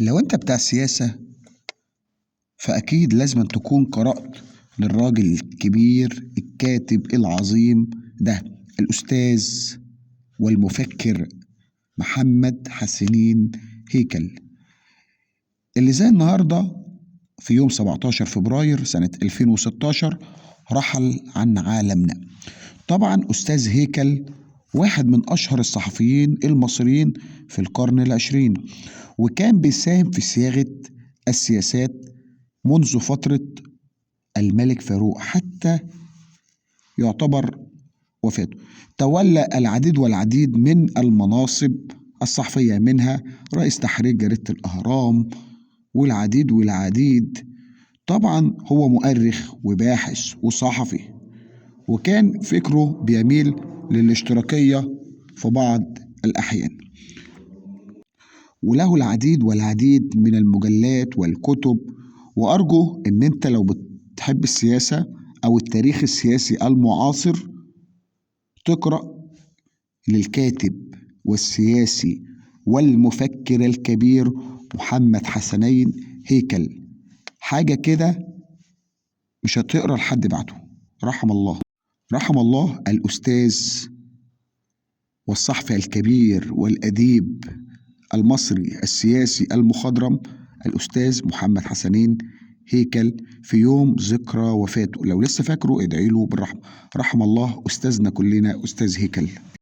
لو انت بتاع سياسة فأكيد لازم تكون قرأت للراجل الكبير الكاتب العظيم ده، الأستاذ والمفكر محمد حسنين هيكل، اللي زي النهاردة في يوم 17 فبراير سنة 2016 رحل عن عالمنا. طبعا أستاذ هيكل واحد من أشهر الصحفيين المصريين في القرن العشرين، وكان بيساهم في صياغة السياسات منذ فترة الملك فاروق حتى يعتبر وفاته. تولى العديد والعديد من المناصب الصحفية، منها رئيس تحرير جريدة الأهرام والعديد والعديد. طبعا هو مؤرخ وباحث وصحفي، وكان فكره بيميل للاشتراكية في بعض الأحيان، وله العديد والعديد من المجلات والكتب. وأرجو إن أنت لو بتحب السياسة أو التاريخ السياسي المعاصر تقرأ للكاتب والسياسي والمفكر الكبير محمد حسنين هيكل. حاجة كده مش هتقرأ لحد بعده. رحم الله الأستاذ والصحفي الكبير والأديب المصري السياسي المخضرم الأستاذ محمد حسنين هيكل في يوم ذكرى وفاته. لو لسه فاكره ادعي له بالرحمة. رحم الله أستاذنا كلنا أستاذ هيكل.